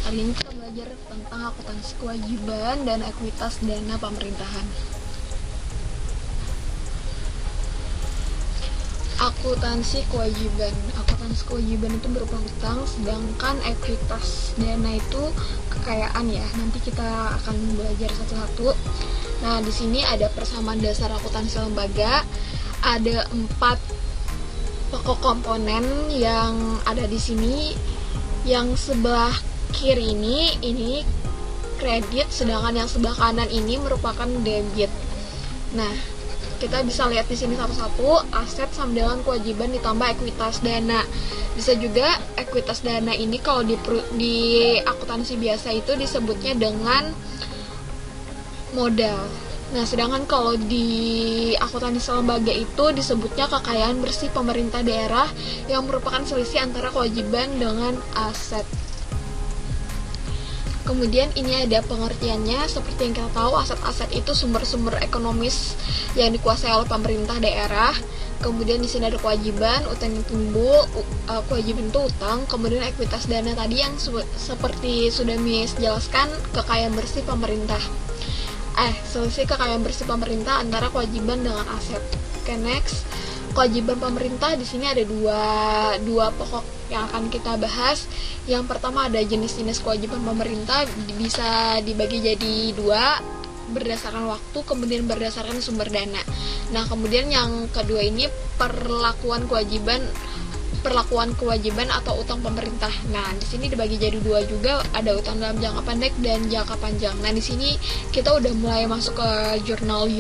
Hari ini kita belajar tentang akuntansi kewajiban dan ekuitas dana pemerintahan. Akuntansi kewajiban itu berupa hutang, sedangkan ekuitas dana itu kekayaan ya. Nanti kita akan belajar satu-satu. Nah, di sini ada persamaan dasar akuntansi lembaga. Ada 4 pokok komponen yang ada di sini. Yang sebelah kiri ini kredit, sedangkan yang sebelah kanan ini merupakan debit. Nah, kita bisa lihat di sini satu-satu, aset sama dengan kewajiban ditambah ekuitas dana. Bisa juga ekuitas dana ini kalau di akuntansi biasa itu disebutnya dengan modal. Nah, sedangkan kalau di akuntansi lembaga itu disebutnya kekayaan bersih pemerintah daerah yang merupakan selisih antara kewajiban dengan aset. Kemudian ini ada pengertiannya. Seperti yang kita tahu, aset-aset itu sumber-sumber ekonomis yang dikuasai oleh pemerintah daerah. Kemudian di sini ada kewajiban, utang yang timbul, kewajiban itu utang. Kemudian ekuitas dana tadi yang seperti sudah Miss jelaskan, kekayaan bersih pemerintah. Selisih kekayaan bersih pemerintah antara kewajiban dengan aset. Oke, next. Kewajiban pemerintah di sini ada dua pokok yang akan kita bahas. Yang pertama ada jenis-jenis kewajiban pemerintah, bisa dibagi jadi 2 berdasarkan waktu, kemudian berdasarkan sumber dana. Nah, kemudian yang kedua ini perlakuan kewajiban atau utang pemerintah. Nah, di sini dibagi jadi 2 juga, ada utang dalam jangka pendek dan jangka panjang. Nah, di sini kita udah mulai masuk ke jurnal,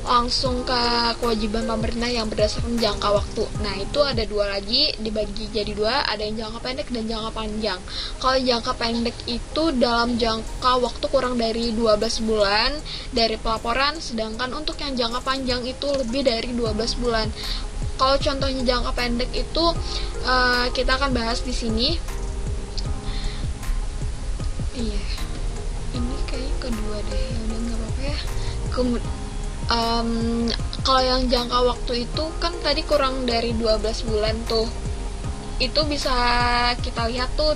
langsung ke kewajiban pemerintah yang berdasarkan jangka waktu. Nah, itu ada 2 lagi, dibagi jadi 2, ada yang jangka pendek dan jangka panjang. Kalau jangka pendek itu dalam jangka waktu kurang dari 12 bulan dari pelaporan, sedangkan untuk yang jangka panjang itu lebih dari 12 bulan. Kalau contohnya jangka pendek itu kita akan bahas di sini. Iya, ini kayak kedua deh, ya udah nggak apa-apa ya. Kalau yang jangka waktu itu kan tadi kurang dari 12 bulan tuh, itu bisa kita lihat tuh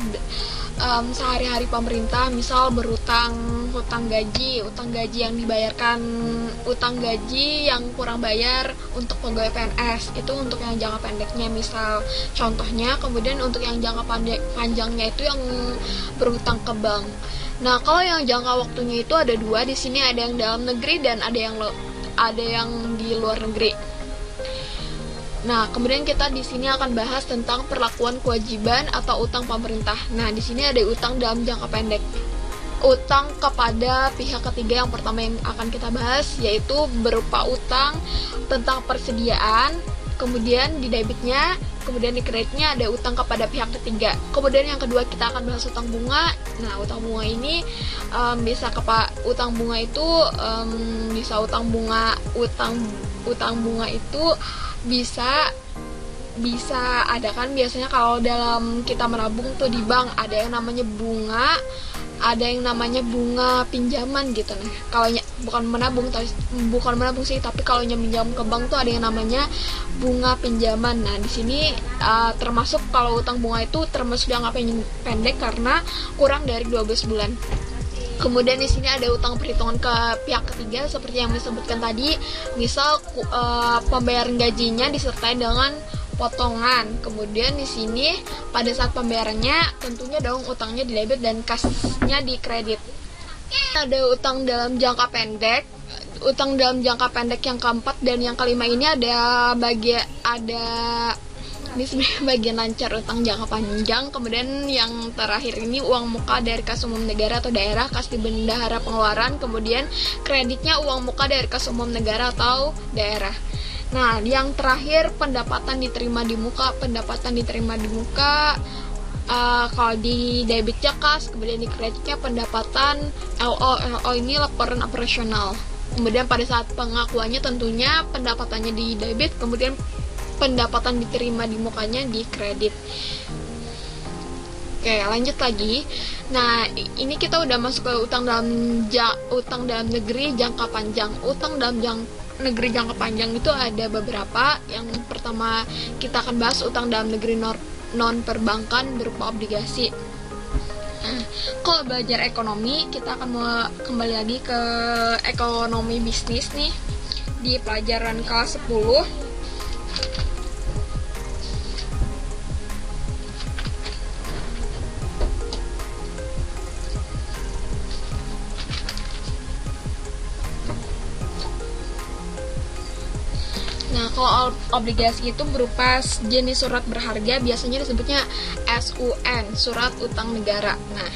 sehari-hari pemerintah, misal berutang, utang gaji yang dibayarkan, utang gaji yang kurang bayar untuk pegawai PNS, itu untuk yang jangka pendeknya misal contohnya. Kemudian untuk yang jangka panjangnya itu yang berutang ke bank. Nah, kalau yang jangka waktunya itu ada 2, di sini ada yang dalam negeri dan ada yang di luar negeri. Nah, kemudian kita di sini akan bahas tentang perlakuan kewajiban atau utang pemerintah. Nah, di sini ada utang dalam jangka pendek. Utang kepada pihak ketiga yang pertama yang akan kita bahas, yaitu berupa utang tentang persediaan, kemudian di debitnya, kemudian di kreditnya ada utang kepada pihak ketiga. Kemudian yang kedua kita akan bahas utang bunga. Nah, utang bunga ini bisa utang bunga itu bisa utang bunga itu bisa ada kan biasanya kalau dalam kita menabung tuh di bank ada yang namanya bunga, ada yang namanya bunga pinjaman gitu. Nah, kalau bukan menabung sih, tapi kalau minjam ke bank tuh ada yang namanya bunga pinjaman. Nah, di sini termasuk kalau utang bunga itu termasuk jangka pendek karena kurang dari 12 bulan. Kemudian di sini ada utang perhitungan ke pihak ketiga seperti yang disebutkan tadi, misal pembayaran gajinya disertai dengan potongan. Kemudian di sini pada saat pembayarannya tentunya dong utangnya di debit dan kasnya di kredit. Ada utang dalam jangka pendek yang keempat dan yang kelima ini ini sebenarnya bagian lancar utang jangka panjang. Kemudian yang terakhir ini uang muka dari kas umum negara atau daerah, kas di bendahara pengeluaran. Kemudian kreditnya uang muka dari kas umum negara atau daerah. Nah, yang terakhir pendapatan diterima di muka. Kalau di debitnya kas, kemudian di kreditnya pendapatan LO ini laporan operasional. Kemudian pada saat pengakuannya tentunya pendapatannya di debit, kemudian pendapatan diterima di mukanya di kredit. Oke, lanjut lagi. Nah, ini kita udah masuk ke utang dalam negeri jangka panjang. Utang dalam negeri jangka panjang itu ada beberapa. Yang pertama kita akan bahas utang dalam negeri non perbankan berupa obligasi. Nah, Kalau belajar ekonomi, kita akan kembali lagi ke ekonomi bisnis nih di pelajaran kelas 10. Nah, kalau obligasi itu berupa jenis surat berharga, biasanya disebutnya SUN, surat utang negara. Nah,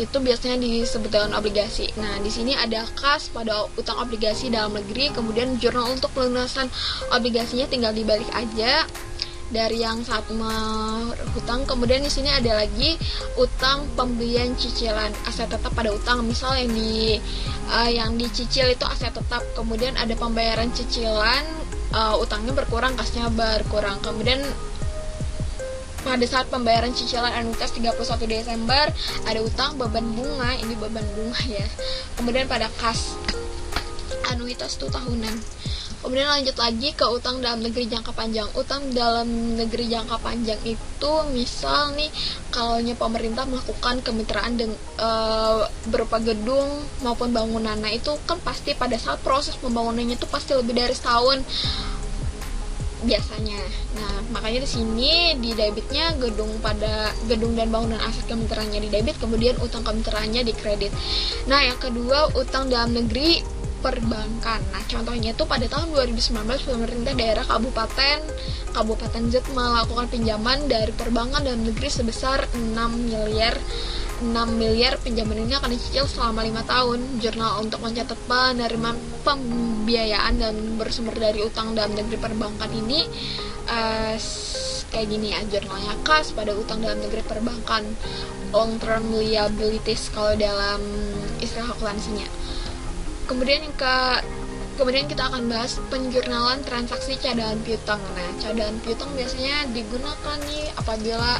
itu biasanya disebut dengan obligasi. Nah, di sini ada kas pada utang obligasi dalam negeri, kemudian jurnal untuk pelunasan obligasinya tinggal dibalik aja dari yang saat hutang. Kemudian di sini ada lagi utang pembelian cicilan, aset tetap pada utang. Misal yang dicicil itu aset tetap, kemudian ada pembayaran cicilan, utangnya berkurang, kasnya berkurang. Kemudian pada saat pembayaran cicilan anuitas 31 Desember ada utang beban bunga, ini beban bunga ya. Kemudian pada kas anuitas itu tahunan. Kemudian lanjut lagi ke utang dalam negeri jangka panjang. Utang dalam negeri jangka panjang itu misal nih, kalau pemerintah melakukan kemitraan berupa gedung maupun bangunan. Nah, itu kan pasti pada saat proses pembangunannya itu pasti lebih dari setahun biasanya. Nah, makanya di sini di debitnya gedung dan bangunan aset kemitraannya di debit, kemudian utang kemitraannya di kredit. Nah, yang kedua utang dalam negeri perbankan. Nah, contohnya itu pada tahun 2019 pemerintah daerah Kabupaten Z melakukan pinjaman dari perbankan dalam negeri sebesar 6 miliar. Pinjaman ini akan dicicil selama 5 tahun. Jurnal untuk mencatat penerimaan pembiayaan dan bersumber dari utang dalam negeri perbankan ini kayak gini ya jurnalnya. Kas pada utang dalam negeri perbankan, long term liabilities kalau dalam istilah akuntansinya. Kemudian kita akan bahas penjurnalan transaksi cadangan piutang. Nah, cadangan piutang biasanya digunakan nih apabila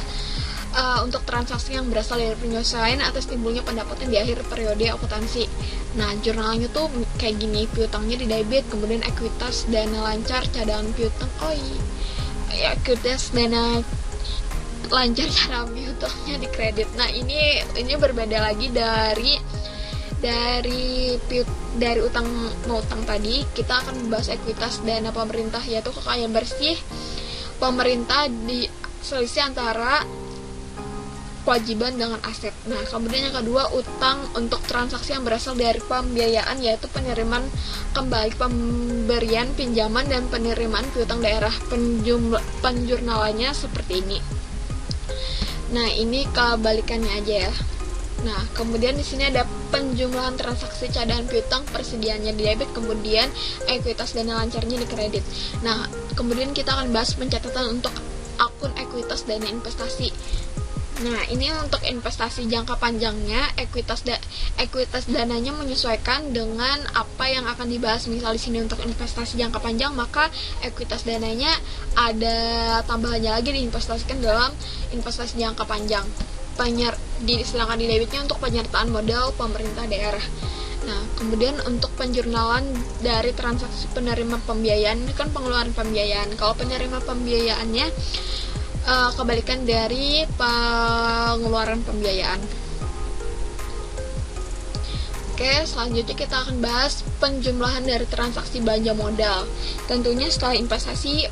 untuk transaksi yang berasal dari penyelesaian atas timbulnya pendapatan di akhir periode akuntansi. Nah, jurnalnya tuh kayak gini, piutangnya di debit, kemudian ekuitas dana lancar cadangan piutang. Ekuitas dana lancar cadangan piutangnya di kredit. Nah, ini berbeda lagi dari utang tadi. Kita akan membahas ekuitas dana pemerintah, yaitu kekayaan bersih pemerintah di selisih antara kewajiban dengan aset. Nah, kemudian yang kedua utang untuk transaksi yang berasal dari pembiayaan, yaitu penerimaan kembali pemberian pinjaman dan penerimaan piutang daerah. Penjurnalannya seperti ini. Nah, ini kebalikannya aja ya. Nah, kemudian di sini ada penjumlahan transaksi cadangan piutang, persediaannya di debit, kemudian ekuitas dana lancarnya di kredit. Nah, kemudian kita akan bahas pencatatan untuk akun ekuitas dana investasi. Nah, ini untuk investasi jangka panjangnya, ekuitas dananya menyesuaikan dengan apa yang akan dibahas. Misal di sini untuk investasi jangka panjang, maka ekuitas dananya ada tambahannya lagi diinvestasikan dalam investasi jangka panjang. Sedangkan di debitnya untuk penyertaan modal pemerintah daerah. Nah, kemudian untuk penjurnalan dari transaksi penerima pembiayaan, ini kan pengeluaran pembiayaan. Kalau penerima pembiayaannya kebalikan dari pengeluaran pembiayaan. Oke, selanjutnya kita akan bahas penjumlahan dari transaksi belanja modal. Tentunya setelah investasi,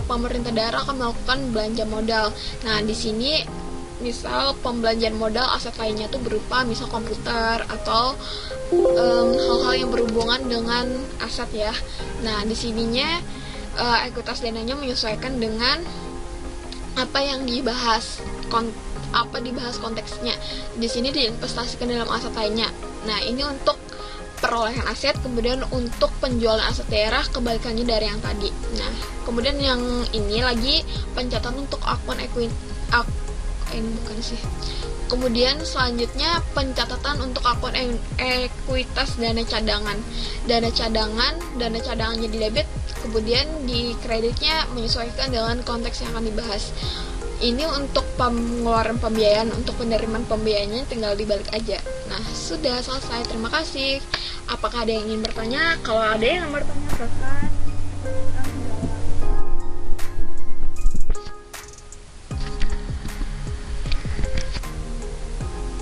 pemerintah daerah akan melakukan belanja modal. Nah, di sini misal pembelanjaan modal aset lainnya itu berupa misal komputer atau hal-hal yang berhubungan dengan aset ya. Nah, di sininya ekuitas dananya menyesuaikan dengan apa yang dibahas, konteksnya. Di sini diinvestasikan dalam aset lainnya. Nah, ini untuk perolehan aset, kemudian untuk penjualan aset daerah kebalikannya dari yang tadi. Nah, kemudian yang ini lagi pencatatan untuk akun Kemudian selanjutnya pencatatan untuk akun ekuitas dana cadangan. Dana cadangannya di debit, kemudian di kreditnya menyesuaikan dengan konteks yang akan dibahas. Ini untuk pengeluaran pembiayaan, untuk penerimaan pembiayaannya tinggal dibalik aja. Nah, sudah selesai. Terima kasih. Apakah ada yang ingin bertanya? Kalau ada yang bertanya, silakan.